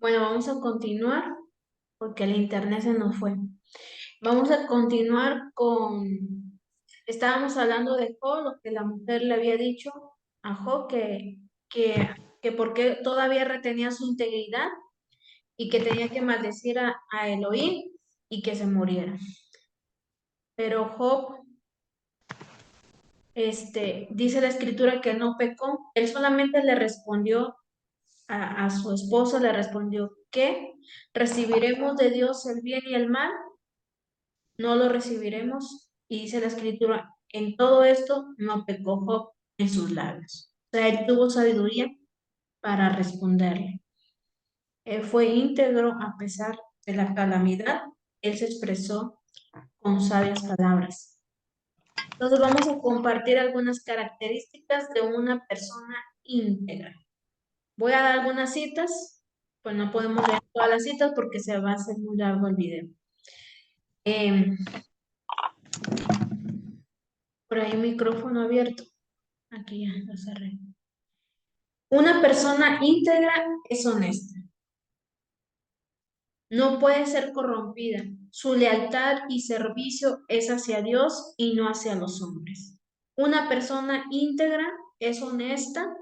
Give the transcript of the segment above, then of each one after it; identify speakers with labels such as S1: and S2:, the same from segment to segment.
S1: Bueno, vamos a continuar porque el internet se nos fue. Vamos a continuar con, estábamos hablando de Job, lo que la mujer le había dicho a Job, que, que porque todavía retenía su integridad y que tenía que maldecir a Elohim y que se muriera. Pero Job, dice la escritura que él no pecó, él solamente le respondió a su esposo, le respondió que recibiremos de Dios el bien y el mal, no lo recibiremos. Y dice la escritura, en todo esto no pecó Job en sus labios. O sea, él tuvo sabiduría para responderle. Él fue íntegro a pesar de la calamidad. Él se expresó con sabias palabras. Entonces vamos a compartir algunas características de una persona íntegra. Voy a dar algunas citas, pues no podemos leer todas las citas porque se va a hacer muy largo el video. Por ahí micrófono abierto. Aquí ya lo cerré. Una persona íntegra es honesta. No puede ser corrompida. Su lealtad y servicio es hacia Dios y no hacia los hombres. Una persona íntegra es honesta.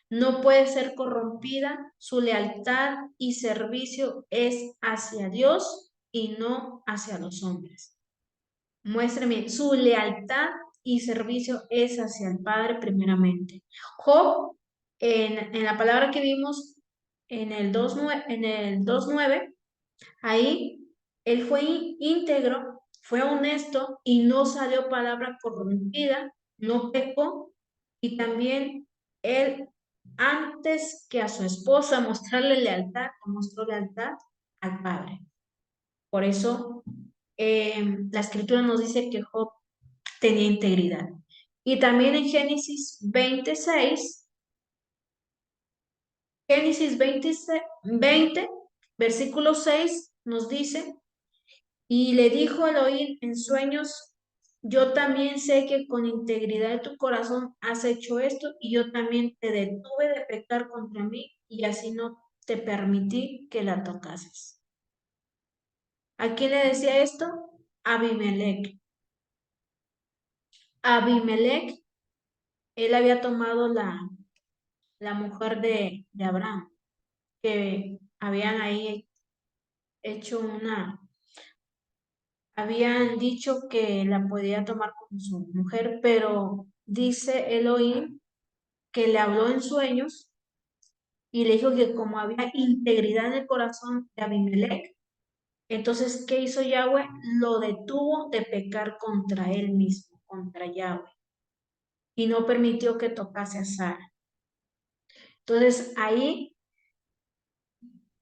S1: No puede ser corrompida. Su lealtad y servicio es hacia Dios y no hacia los hombres. Muéstrame, su lealtad y servicio es hacia el Padre primeramente. Job, en la palabra que vimos en el 2:9, ahí él fue íntegro, fue honesto y no salió palabra corrompida, no pecó, y también él, antes que a su esposa mostrarle lealtad, mostró lealtad al Padre. Por eso la escritura nos dice que Job tenía integridad. Y también en Génesis 20, versículo 6 nos dice, y le dijo Elohim en sueños, yo también sé que con integridad de tu corazón has hecho esto, y yo también te detuve de pecar contra mí, y así no te permití que la tocases. ¿A quién le decía esto? Abimelech. Abimelech, él había tomado la mujer de Abraham, que habían ahí hecho habían dicho que la podía tomar como su mujer, pero dice Elohim que le habló en sueños y le dijo que como había integridad en el corazón de Abimelech, entonces, ¿qué hizo Yahweh? Lo detuvo de pecar contra él mismo, contra Yahweh, y no permitió que tocase a Sara. Entonces, ahí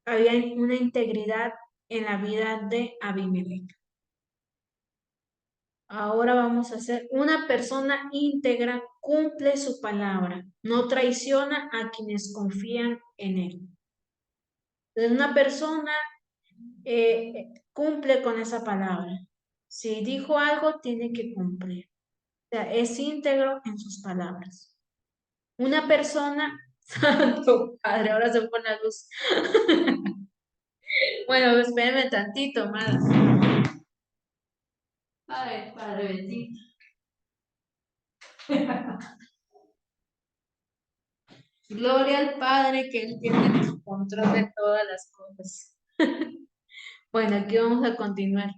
S1: había una integridad en la vida de Abimelech. Ahora vamos a hacer, una persona íntegra cumple su palabra, no traiciona a quienes confían en él. Entonces, una persona cumple con esa palabra. Si dijo algo, tiene que cumplir. O sea, es íntegro en sus palabras. Una persona, Santo Padre, ahora se pone la luz. Bueno, espérenme tantito más. Ay, Padre bendito. Gloria al Padre que Él tiene el control de todas las cosas. Bueno, aquí vamos a continuar.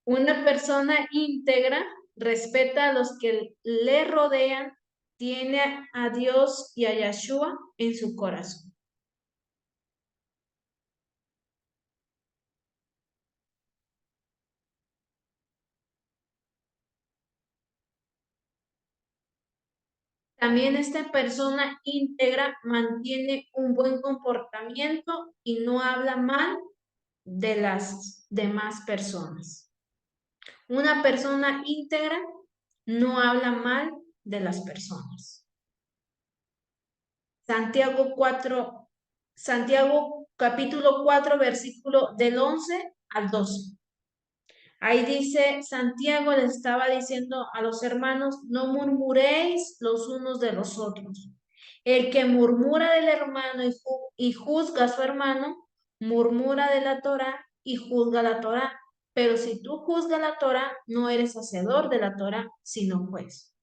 S1: Una persona íntegra respeta a los que le rodean, tiene a Dios y a Yahshua en su corazón. También esta persona íntegra mantiene un buen comportamiento y no habla mal de las demás personas. Una persona íntegra no habla mal de las personas. Santiago capítulo 4, versículo del 11 al 12. Ahí dice, Santiago le estaba diciendo a los hermanos, no murmuréis los unos de los otros. El que murmura del hermano y juzga a su hermano, murmura de la Torá y juzga la Torá. Pero si tú juzgas la Torá, no eres hacedor de la Torá, sino juez.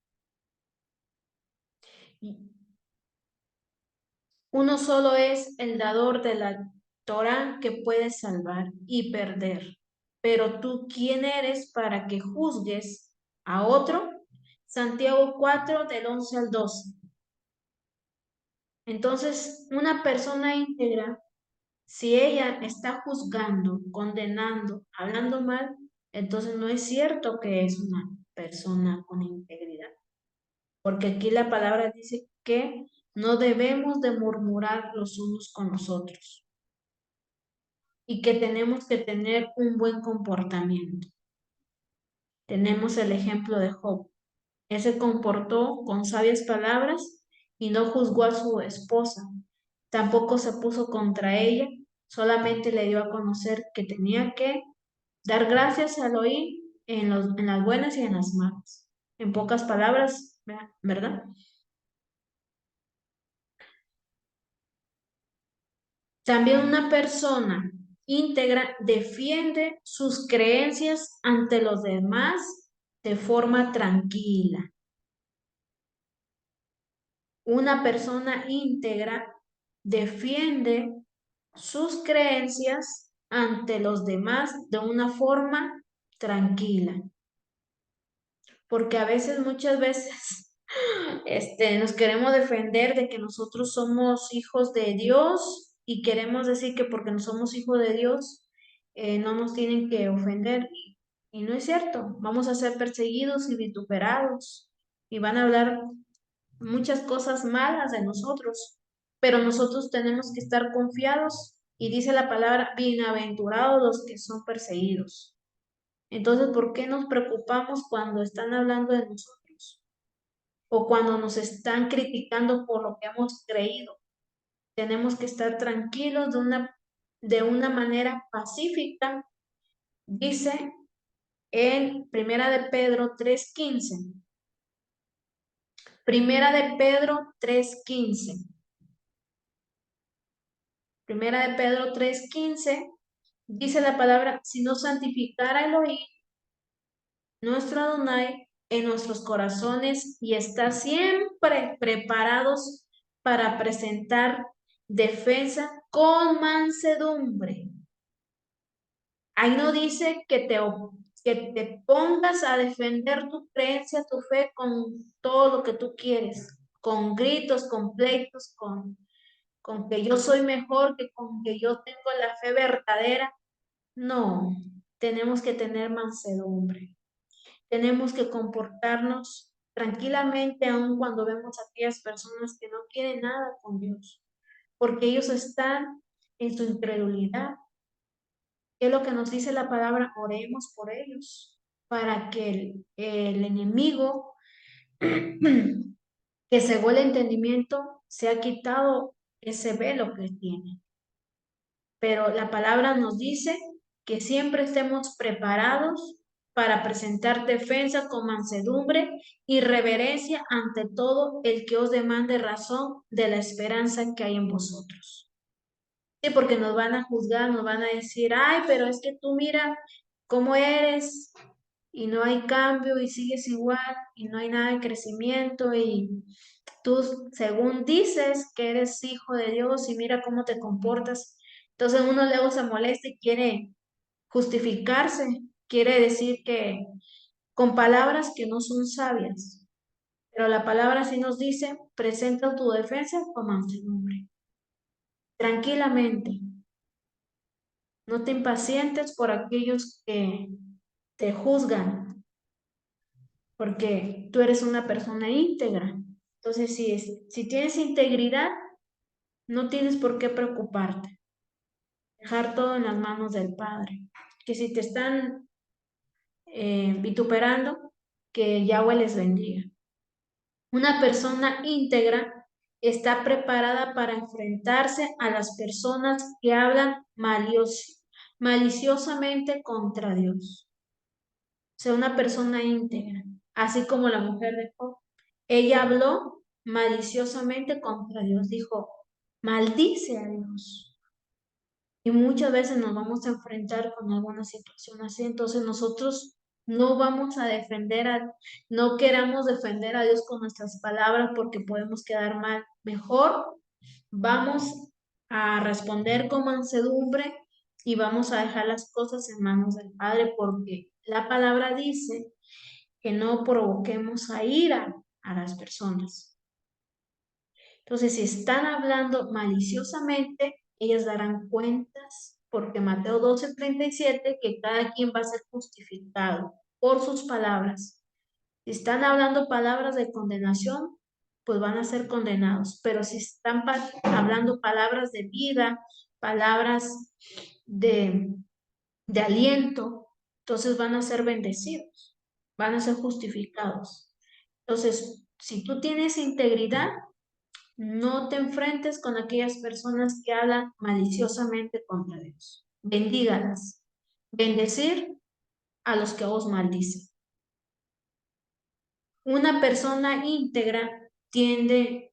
S1: Uno solo es el dador de la Torá que puede salvar y perder. Pero tú, ¿quién eres para que juzgues a otro? Santiago 4, del 11 al 12. Entonces, una persona íntegra, si ella está juzgando, condenando, hablando mal, entonces no es cierto que es una persona con integridad. Porque aquí la palabra dice que no debemos de murmurar los unos con los otros y que tenemos que tener un buen comportamiento. Tenemos el ejemplo de Job. Él se comportó con sabias palabras y no juzgó a su esposa. Tampoco se puso contra ella, solamente le dio a conocer que tenía que dar gracias al oír en las buenas y en las malas. En pocas palabras, ¿verdad? También una persona íntegra defiende sus creencias ante los demás de forma tranquila. Una persona íntegra defiende sus creencias ante los demás de una forma tranquila, porque a veces, muchas veces, nos queremos defender de que nosotros somos hijos de Dios y queremos decir que porque no somos hijos de Dios, no nos tienen que ofender. Y no es cierto, vamos a ser perseguidos y vituperados y van a hablar muchas cosas malas de nosotros, pero nosotros tenemos que estar confiados y dice la palabra, bienaventurados los que son perseguidos. Entonces, ¿por qué nos preocupamos cuando están hablando de nosotros o cuando nos están criticando por lo que hemos creído? Tenemos que estar tranquilos de una manera pacífica, dice en Primera de Pedro 3:15. Primera de Pedro 3:15. Primera de Pedro 3:15 dice la palabra, si no santificara Elohim, nuestro Adonai, en nuestros corazones y estar siempre preparados para presentar defensa con mansedumbre. Ahí no dice que te pongas a defender tu creencia, tu fe con todo lo que tú quieres, con gritos, con pleitos, con que yo soy mejor, que con que yo tengo la fe verdadera. No, tenemos que tener mansedumbre. Tenemos que comportarnos tranquilamente aun cuando vemos a aquellas personas que no quieren nada con Dios, porque ellos están en su incredulidad. ¿Qué es lo que nos dice la palabra? Oremos por ellos, para que el enemigo que cegó el entendimiento se ha quitado ese velo que tiene. Pero la palabra nos dice que siempre estemos preparados para presentar defensa con mansedumbre y reverencia ante todo el que os demande razón de la esperanza que hay en vosotros. Sí, porque nos van a juzgar, nos van a decir, ay, pero es que tú mira cómo eres y no hay cambio y sigues igual y no hay nada de crecimiento y tú según dices que eres hijo de Dios y mira cómo te comportas. Entonces uno luego se molesta y quiere justificarse, quiere decir que con palabras que no son sabias. Pero la palabra sí nos dice, presenta tu defensa con mansedumbre, tranquilamente. No te impacientes por aquellos que te juzgan, porque tú eres una persona íntegra. Entonces, si tienes integridad, no tienes por qué preocuparte. Dejar todo en las manos del Padre. Que si te están vituperando, que Yahweh les bendiga. Una persona íntegra está preparada para enfrentarse a las personas que hablan maliciosamente contra Dios. O sea, una persona íntegra, así como la mujer de Job. Ella habló maliciosamente contra Dios. Dijo, maldice a Dios. Y muchas veces nos vamos a enfrentar con alguna situación así, entonces nosotros no vamos a no queramos defender a Dios con nuestras palabras porque podemos quedar mal. Mejor vamos a responder con mansedumbre y vamos a dejar las cosas en manos del Padre porque la palabra dice que no provoquemos a ira a las personas. Entonces, si están hablando maliciosamente, ellas darán cuentas, porque Mateo 12:37, que cada quien va a ser justificado por sus palabras. Si están hablando palabras de condenación, pues van a ser condenados. Pero si están hablando palabras de vida, palabras de aliento, entonces van a ser bendecidos, van a ser justificados. Entonces, si tú tienes integridad, no te enfrentes con aquellas personas que hablan maliciosamente contra Dios. Bendígalas. Bendecir a los que os maldicen. Una persona íntegra tiene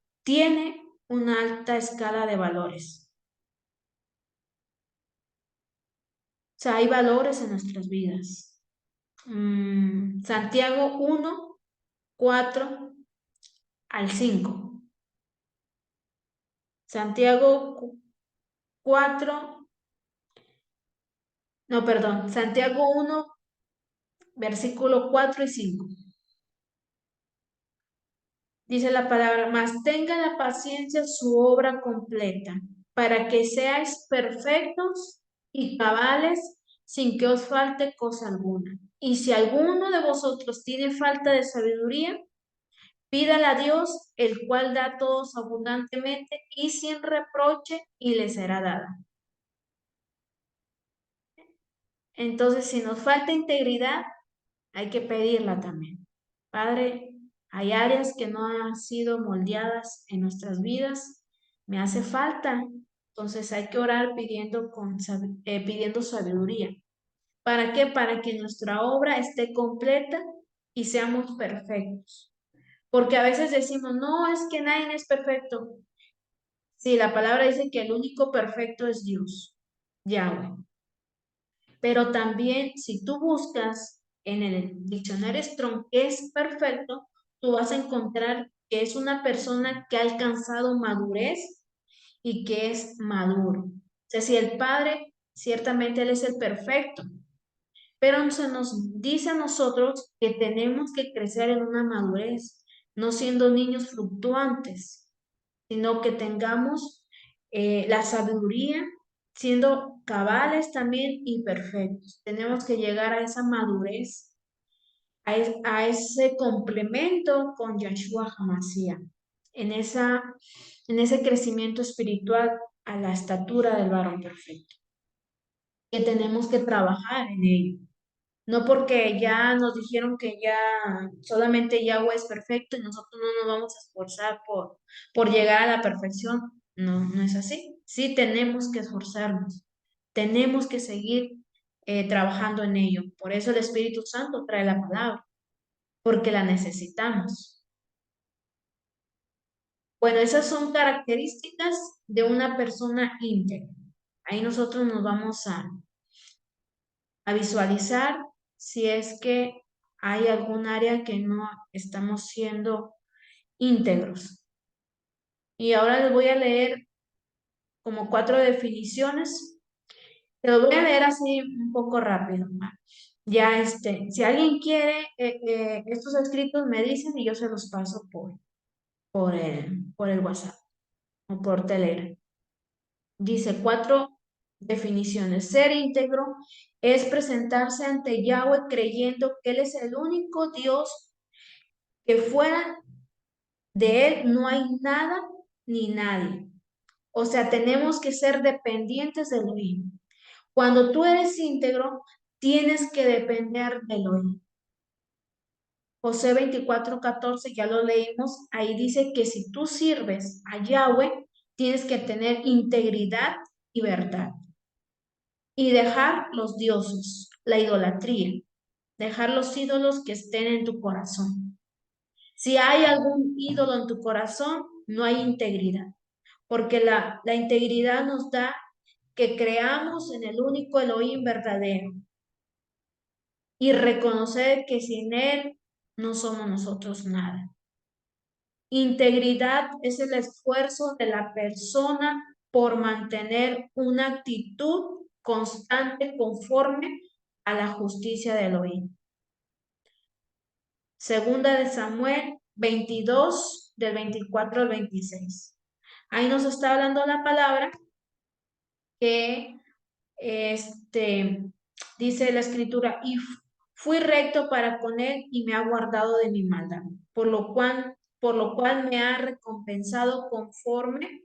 S1: una alta escala de valores. O sea, hay valores en nuestras vidas. Santiago 1, 4 al 5. Santiago 4, no, perdón, Santiago 1, versículo 4 y 5. Dice la palabra, mas tenga la paciencia su obra completa, para que seáis perfectos y cabales sin que os falte cosa alguna. Y si alguno de vosotros tiene falta de sabiduría, pídala a Dios, el cual da a todos abundantemente y sin reproche, y le será dada. Entonces, si nos falta integridad, hay que pedirla también. Padre, hay áreas que no han sido moldeadas en nuestras vidas, me hace falta. Entonces hay que orar pidiendo sabiduría. ¿Para qué? Para que nuestra obra esté completa y seamos perfectos. Porque a veces decimos, no, es que nadie es perfecto. Sí, la palabra dice que el único perfecto es Dios, Yahweh. Pero también si tú buscas en el diccionario Strong qué es perfecto, tú vas a encontrar que es una persona que ha alcanzado madurez y que es maduro. O sea, si el Padre, ciertamente Él es el perfecto, pero se nos dice a nosotros que tenemos que crecer en una madurez, no siendo niños fluctuantes, sino que tengamos la sabiduría, siendo cabales también y perfectos. Tenemos que llegar a esa madurez, a ese complemento con Yahshua HaMashiach, en ese crecimiento espiritual a la estatura del varón perfecto, que tenemos que trabajar en ello. No porque ya nos dijeron que ya solamente Yahweh es perfecto y nosotros no nos vamos a esforzar por llegar a la perfección. No, no es así. Sí tenemos que esforzarnos. Tenemos que seguir trabajando en ello. Por eso el Espíritu Santo trae la palabra, porque la necesitamos. Bueno, esas son características de una persona íntegra. Ahí nosotros nos vamos a visualizar si es que hay algún área que no estamos siendo íntegros. Y ahora les voy a leer como 4 definiciones. Te lo voy a leer así un poco rápido. Ya si alguien quiere estos escritos me dicen y yo se los paso por el WhatsApp o por Telegram. Dice 4 definiciones. Ser íntegro es presentarse ante Yahweh creyendo que Él es el único Dios, que fuera de Él no hay nada ni nadie. O sea, tenemos que ser dependientes de Elohim. Cuando tú eres íntegro, tienes que depender de Elohim. José 24:14, ya lo leímos, ahí dice que si tú sirves a Yahweh, tienes que tener integridad y verdad. Y dejar los dioses, la idolatría, dejar los ídolos que estén en tu corazón. Si hay algún ídolo en tu corazón, no hay integridad, porque la integridad nos da que creamos en el único Elohim verdadero y reconocer que sin Él no somos nosotros nada. Integridad es el esfuerzo de la persona por mantener una actitud constante conforme a la justicia de Elohim. Segunda de Samuel 22, del 24 al 26. Ahí nos está hablando la palabra que dice la escritura, y fui recto para con él y me ha guardado de mi maldad, por lo cual me ha recompensado conforme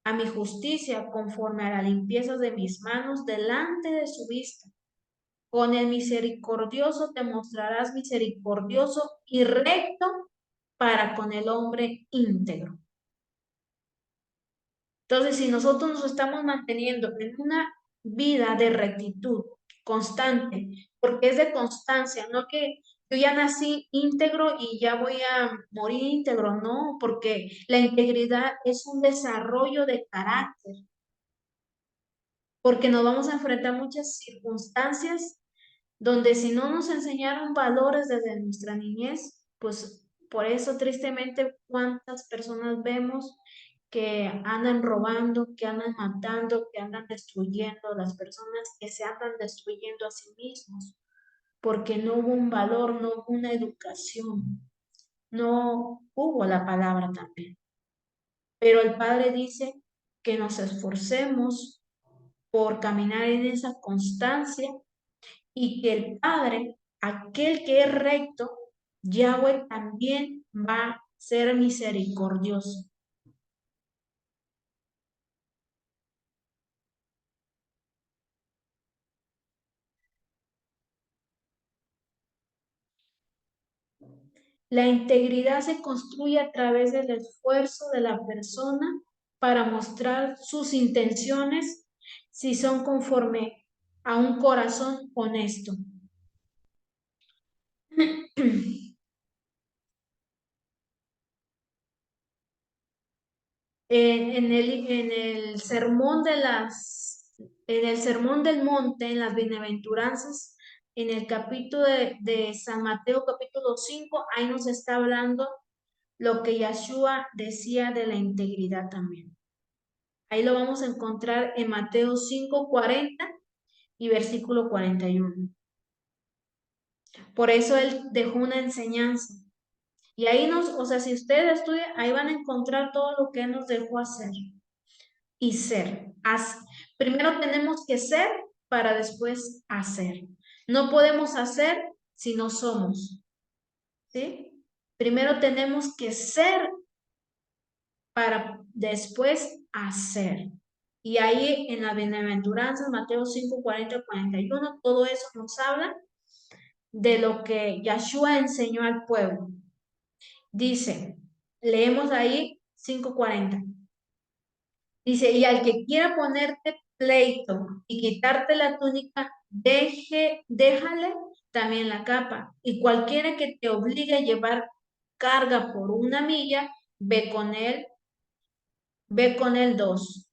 S1: a mi justicia, conforme a la limpieza de mis manos delante de su vista. Con el misericordioso te mostrarás misericordioso y recto para con el hombre íntegro. Entonces, si nosotros nos estamos manteniendo en una vida de rectitud constante, porque es de constancia, no que yo ya nací íntegro y ya voy a morir íntegro, no, porque la integridad es un desarrollo de carácter, porque nos vamos a enfrentar muchas circunstancias donde si no nos enseñaron valores desde nuestra niñez, pues por eso tristemente cuántas personas vemos que andan robando, que andan matando, que andan destruyendo, las personas que se andan destruyendo a sí mismos, porque no hubo un valor, no hubo una educación, no hubo la palabra también. Pero el Padre dice que nos esforcemos por caminar en esa constancia y que el Padre, aquel que es recto, Yahweh también va a ser misericordioso. La integridad se construye a través del esfuerzo de la persona para mostrar sus intenciones si son conforme a un corazón honesto. En el sermón del monte, en las bienaventuranzas, en el capítulo de San Mateo, capítulo 5, ahí nos está hablando lo que Yeshua decía de la integridad también. Ahí lo vamos a encontrar en Mateo 5:40 y versículo 41. Por eso él dejó una enseñanza. Y ahí o sea, si ustedes estudian, ahí van a encontrar todo lo que él nos dejó hacer y ser. Primero tenemos que ser para después hacer. No podemos hacer si no somos. ¿Sí? Primero tenemos que ser para después hacer. Y ahí en la bienaventuranza, Mateo 5:40-41, todo eso nos habla de lo que Yeshua enseñó al pueblo. Dice, leemos ahí 5:40. Dice, y al que quiera ponerte pleito y quitarte la túnica, déjale también la capa. Y cualquiera que te obligue a llevar carga por una milla, ve con él 2.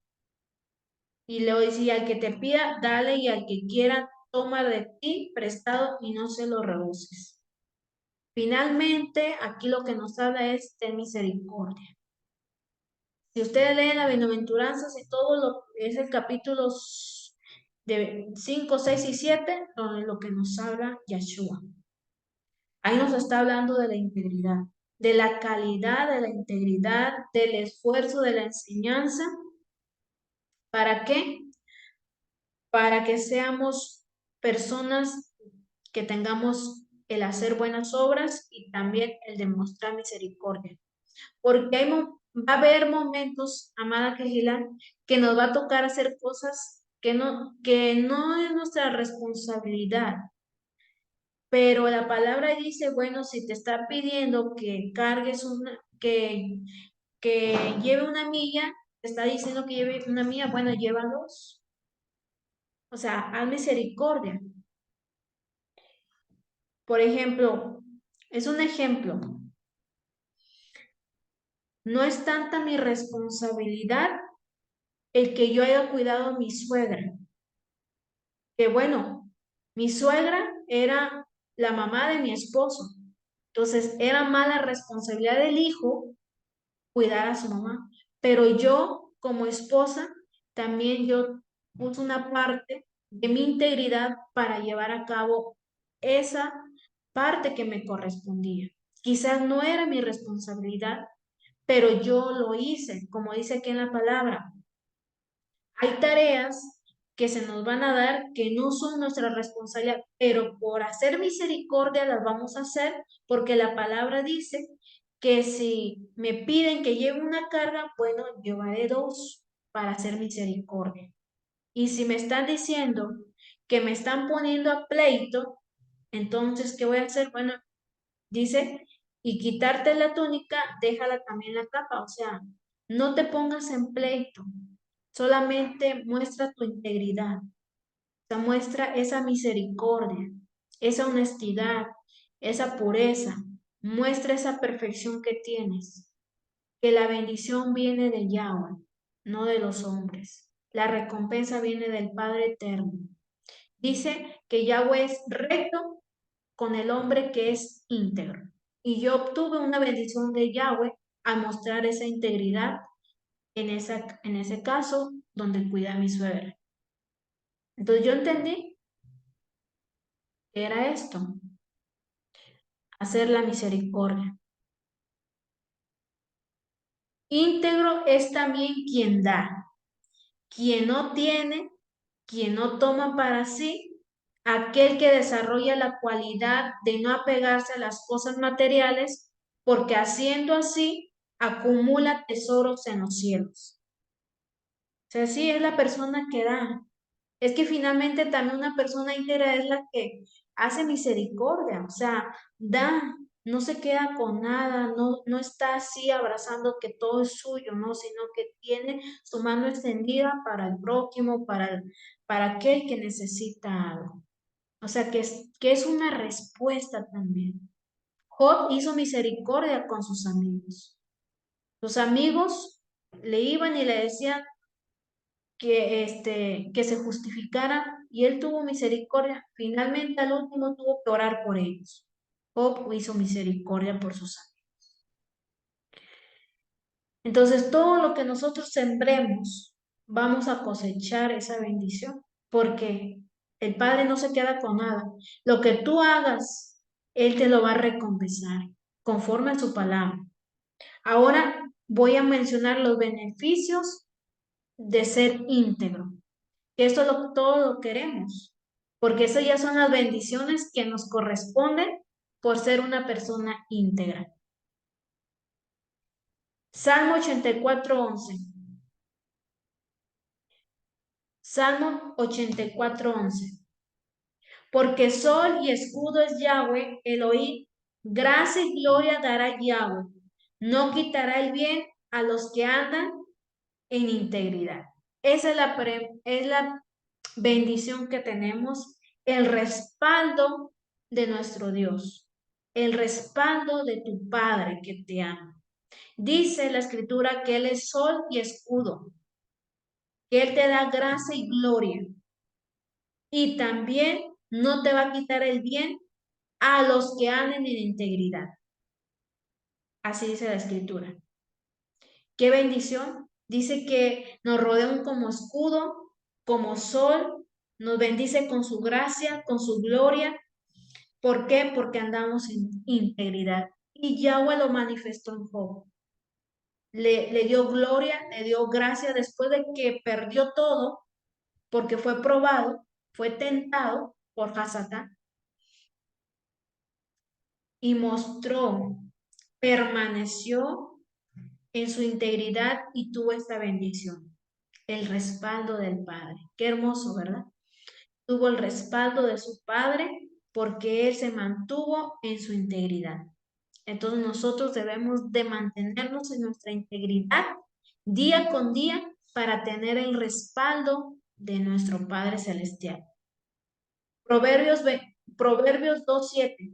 S1: Y luego dice, y al que te pida, dale, y al que quiera, toma de ti prestado y no se lo rehuses. Finalmente, aquí lo que nos habla es de misericordia. Si ustedes leen las bienaventuranzas y todo lo es el capítulo de 5, 6 y 7, donde lo que nos habla Yeshua. Ahí nos está hablando de la integridad, de la calidad de la integridad, del esfuerzo de la enseñanza. ¿Para qué? Para que seamos personas que tengamos el hacer buenas obras y también el demostrar misericordia. Porque va a haber momentos, amada Kejila, que nos va a tocar hacer cosas que no es nuestra responsabilidad. Pero la palabra dice, bueno, si te está pidiendo que cargues que lleve una milla, te está diciendo que lleve una milla, bueno, llévalos. O sea, haz misericordia. Por ejemplo, es un ejemplo. No es tanta mi responsabilidad el que yo haya cuidado a mi suegra, que bueno, mi suegra era la mamá de mi esposo, entonces era mala responsabilidad del hijo cuidar a su mamá, pero yo como esposa también yo puse una parte de mi integridad para llevar a cabo esa parte que me correspondía. Quizás no era mi responsabilidad, pero yo lo hice, como dice aquí en la palabra. Hay tareas que se nos van a dar que no son nuestra responsabilidad, pero por hacer misericordia las vamos a hacer porque la palabra dice que si me piden que lleve una carga, bueno, llevaré dos para hacer misericordia. Y si me están diciendo que me están poniendo a pleito, entonces, ¿qué voy a hacer? Bueno, dice, y quitarte la túnica, déjala también la capa. O sea, no te pongas en pleito, solamente muestra tu integridad, o sea, muestra esa misericordia, esa honestidad, esa pureza, muestra esa perfección que tienes, que la bendición viene de Yahweh, no de los hombres. La recompensa viene del Padre Eterno. Dice que Yahweh es recto con el hombre que es íntegro. Y yo obtuve una bendición de Yahweh al mostrar esa integridad en ese caso donde cuida a mi suegra. Entonces yo entendí que era esto, hacer la misericordia. Íntegro es también quien da, quien no tiene, quien no toma para sí, aquel que desarrolla la cualidad de no apegarse a las cosas materiales, porque haciendo así acumula tesoros en los cielos. O sea, sí es la persona que da. Es que finalmente también una persona íntegra es la que hace misericordia, o sea, da, no se queda con nada, no está así abrazando que todo es suyo, no, sino que tiene su mano extendida para el prójimo, para aquel que necesita algo. O sea, que es una respuesta también. Job hizo misericordia con sus amigos. Sus amigos le iban y le decían, que se justificaran y él tuvo misericordia. Finalmente al último tuvo que orar por ellos. Job hizo misericordia por sus amigos. Entonces todo lo que nosotros sembremos, vamos a cosechar esa bendición, porque el Padre no se queda con nada. Lo que tú hagas, Él te lo va a recompensar conforme a su palabra. Ahora voy a mencionar los beneficios de ser íntegro. Que esto todo lo queremos, porque esas ya son las bendiciones que nos corresponden por ser una persona íntegra. Salmo 84:11. Salmo 84:11. Porque sol y escudo es Yahweh, Elohim, gracia y gloria dará Yahweh. No quitará el bien a los que andan en integridad. Esa es la bendición que tenemos, el respaldo de nuestro Dios, el respaldo de tu Padre que te ama. Dice la Escritura que Él es sol y escudo, que Él te da gracia y gloria, y también no te va a quitar el bien a los que anden en integridad. Así dice la Escritura. Qué bendición. Dice que nos rodean como escudo, como sol, nos bendice con su gracia, con su gloria. ¿Por qué? Porque andamos en integridad. Y Yahweh lo manifestó en Job. Le dio gloria, le dio gracia después de que perdió todo, porque fue probado, fue tentado por Hasatán y mostró, permaneció en su integridad y tuvo esta bendición, el respaldo del Padre. Qué hermoso, ¿verdad? Tuvo el respaldo de su Padre porque él se mantuvo en su integridad. Entonces nosotros debemos de mantenernos en nuestra integridad día con día para tener el respaldo de nuestro Padre Celestial. Proverbios 2:7.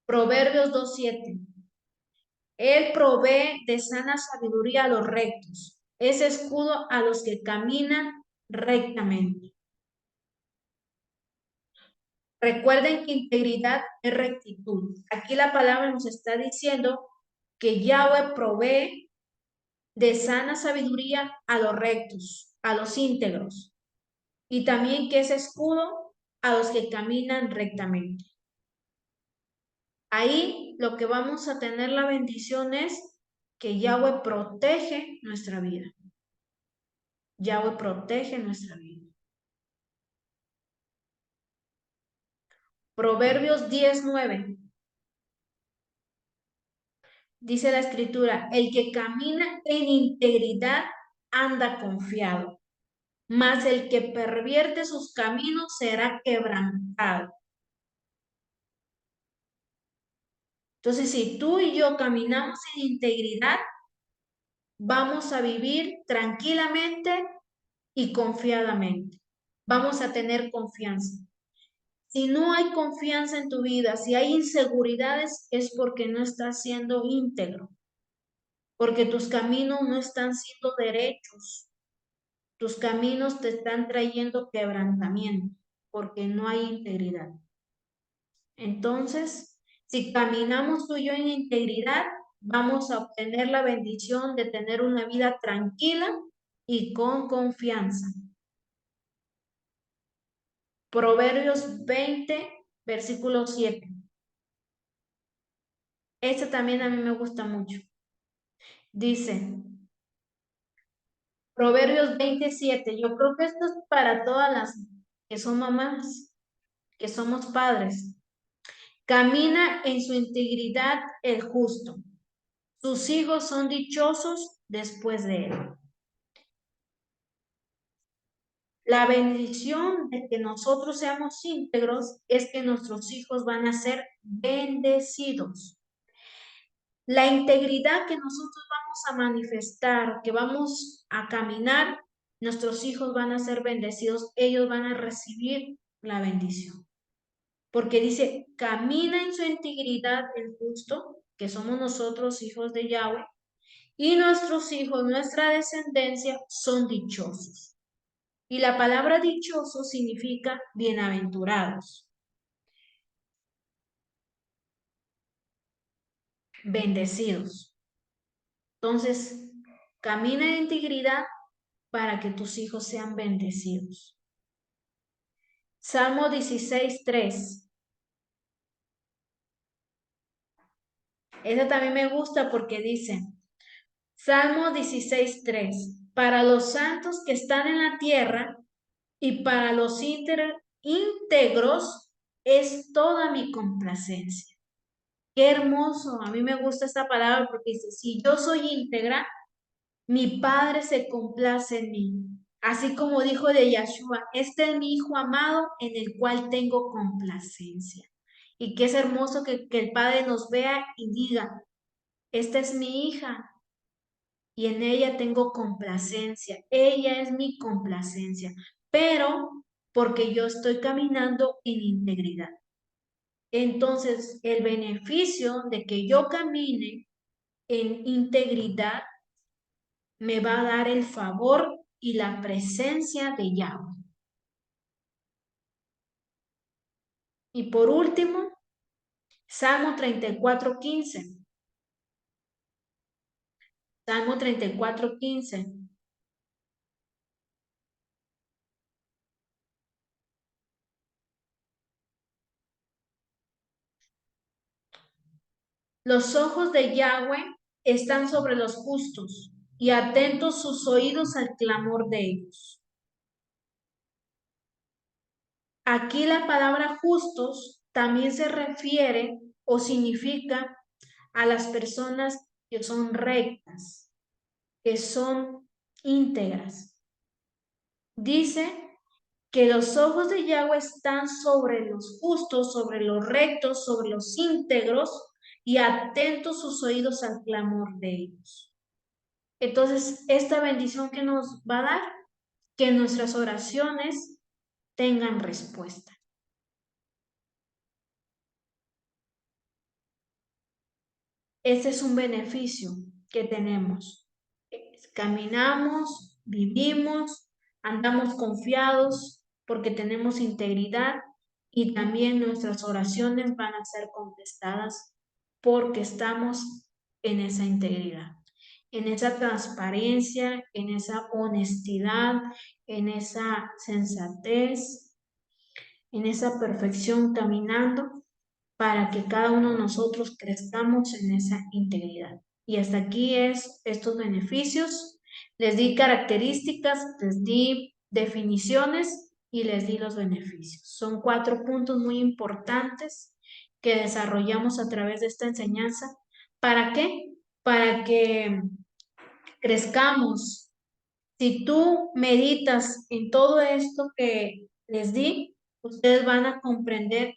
S1: Proverbios 2:7. Él provee de sana sabiduría a los rectos. Es escudo a los que caminan rectamente. Recuerden que integridad es rectitud. Aquí la palabra nos está diciendo que Yahweh provee de sana sabiduría a los rectos, a los íntegros. Y también que es escudo a los que caminan rectamente. Ahí lo que vamos a tener la bendición es que Yahweh protege nuestra vida. Yahweh protege nuestra vida. Proverbios 10:9. Dice la escritura, el que camina en integridad anda confiado, mas el que pervierte sus caminos será quebrantado. Entonces, si tú y yo caminamos en integridad, vamos a vivir tranquilamente y confiadamente. Vamos a tener confianza. Si no hay confianza en tu vida, si hay inseguridades, es porque no estás siendo íntegro, porque tus caminos no están siendo derechos, tus caminos te están trayendo quebrantamiento, porque no hay integridad. Entonces, si caminamos tú y yo en integridad, vamos a obtener la bendición de tener una vida tranquila y con confianza. Proverbios 20, versículo 7. Este también a mí me gusta mucho. Dice, Proverbios 27, yo creo que esto es para todas las que son mamás, que somos padres. Camina en su integridad el justo. Sus hijos son dichosos después de él. La bendición de que nosotros seamos íntegros es que nuestros hijos van a ser bendecidos. La integridad que nosotros vamos a manifestar, que vamos a caminar, nuestros hijos van a ser bendecidos, ellos van a recibir la bendición. Porque dice, camina en su integridad el justo, que somos nosotros hijos de Yahweh, y nuestros hijos, nuestra descendencia, son dichosos. Y la palabra dichoso significa bienaventurados, bendecidos. Entonces, camina en integridad para que tus hijos sean bendecidos. Salmo 16:3. Esa también me gusta porque dice, Salmo 16:3, para los santos que están en la tierra y para los íntegros es toda mi complacencia. Qué hermoso, a mí me gusta esta palabra porque dice, si yo soy íntegra, mi Padre se complace en mí. Así como dijo de Yahshua, este es mi Hijo amado en el cual tengo complacencia. Y que es hermoso que el Padre nos vea y diga, esta es mi hija y en ella tengo complacencia. Ella es mi complacencia, pero porque yo estoy caminando en integridad. Entonces, el beneficio de que yo camine en integridad me va a dar el favor y la presencia de Yahweh. Y por último, Salmo 34:15. Salmo 34:15. Los ojos de Yahweh están sobre los justos y atentos sus oídos al clamor de ellos. Aquí la palabra justos también se refiere o significa a las personas que son rectas, que son íntegras. Dice que los ojos de Yahweh están sobre los justos, sobre los rectos, sobre los íntegros y atentos sus oídos al clamor de ellos. Entonces, esta bendición que nos va a dar, que nuestras oraciones tengan respuesta. Ese es un beneficio que tenemos. Caminamos, vivimos, andamos confiados porque tenemos integridad y también nuestras oraciones van a ser contestadas porque estamos en esa integridad, en esa transparencia, en esa honestidad, en esa sensatez, en esa perfección caminando para que cada uno de nosotros crezcamos en esa integridad. Y hasta aquí es estos beneficios. Les di características, les di definiciones y les di los beneficios. Son 4 puntos muy importantes que desarrollamos a través de esta enseñanza. ¿Para qué? Para que crezcamos. Si tú meditas en todo esto que les di, ustedes van a comprender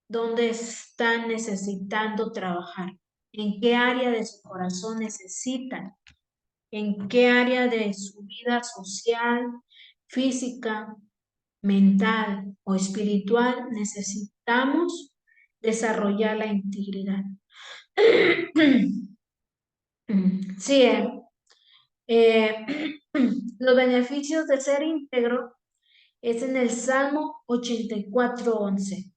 S1: dónde están necesitando trabajar, en qué área de su corazón necesitan, en qué área de su vida social, física, mental o espiritual necesitamos desarrollar la integridad. Sí, eh, los beneficios de ser íntegro es en el Salmo 84:11.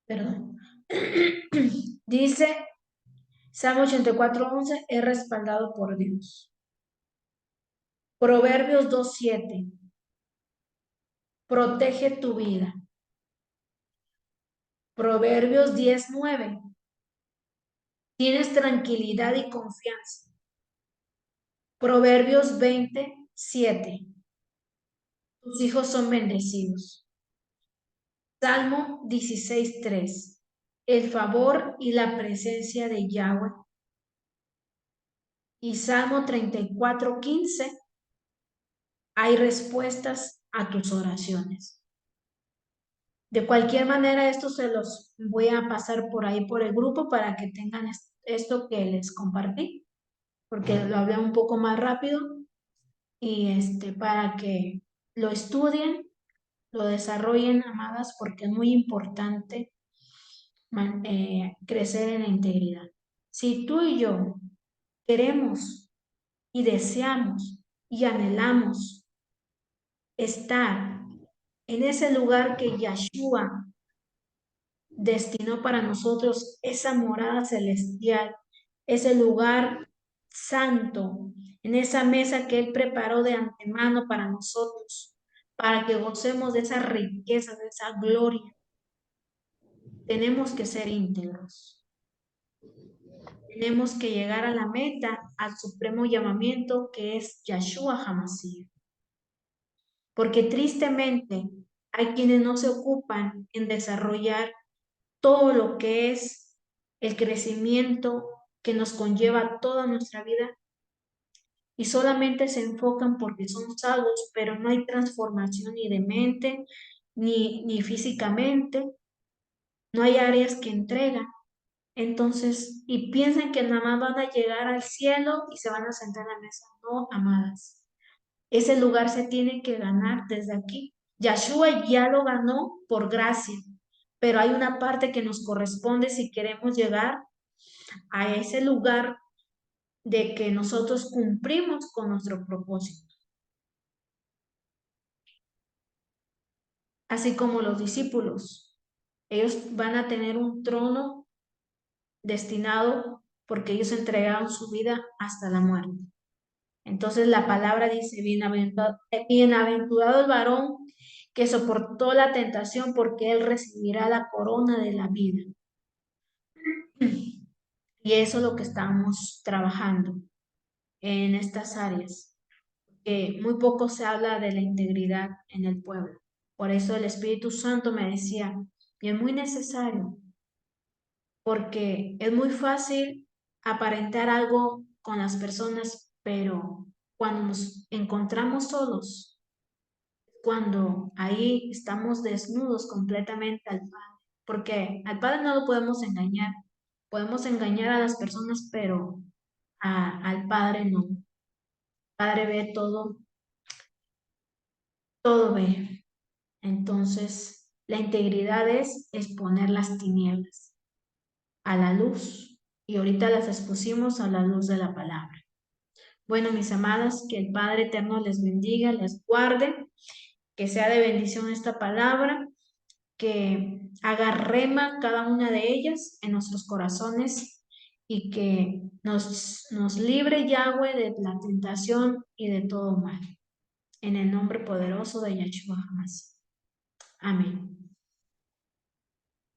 S1: Perdón. Dice, Salmo 84:11 es respaldado por Dios. Proverbios 2:7. Protege tu vida. Proverbios 10:9. Tienes tranquilidad y confianza. Proverbios 20:7. Tus hijos son bendecidos. Salmo 16:3. El favor y la presencia de Yahweh. Y Salmo 34:15. Hay respuestas a tus oraciones. De cualquier manera, esto se los voy a pasar por ahí por el grupo para que tengan esto que les compartí, porque lo hablé un poco más rápido y para que lo estudien, lo desarrollen, amadas, porque es muy importante crecer en la integridad. Si tú y yo queremos y deseamos y anhelamos estar en ese lugar que Yahshua destinó para nosotros, esa morada celestial, ese lugar santo, en esa mesa que Él preparó de antemano para nosotros, para que gocemos de esa riqueza, de esa gloria. Tenemos que ser íntegros. Tenemos que llegar a la meta, al supremo llamamiento que es Yahshua HaMashiach. Porque tristemente hay quienes no se ocupan en desarrollar todo lo que es el crecimiento que nos conlleva toda nuestra vida y solamente se enfocan porque son salvos, pero no hay transformación ni de mente ni físicamente, no hay áreas que entregan. Entonces, y piensan que nada más van a llegar al cielo y se van a sentar a la mesa. No, amadas. Ese lugar se tiene que ganar desde aquí. Yahshua ya lo ganó por gracia, pero hay una parte que nos corresponde si queremos llegar a ese lugar de que nosotros cumplimos con nuestro propósito. Así como los discípulos, ellos van a tener un trono destinado porque ellos entregaron su vida hasta la muerte. Entonces la palabra dice, bienaventurado el varón que soportó la tentación porque él recibirá la corona de la vida. Y eso es lo que estamos trabajando en estas áreas. Muy poco se habla de la integridad en el pueblo. Por eso el Espíritu Santo me decía, y es muy necesario, porque es muy fácil aparentar algo con las personas, pero cuando nos encontramos solos, cuando ahí estamos desnudos completamente al Padre, porque al Padre no lo podemos engañar a las personas, pero al Padre no. El Padre ve todo, todo ve. Entonces, la integridad es exponer las tinieblas. a la luz y ahorita las expusimos a la luz de la palabra. Bueno, mis amadas, que el Padre Eterno les bendiga, les guarde, que sea de bendición esta palabra, que haga rema cada una de ellas en nuestros corazones y que nos libre Yahweh de la tentación y de todo mal. En el nombre poderoso de Yahshua Hamás. Amén.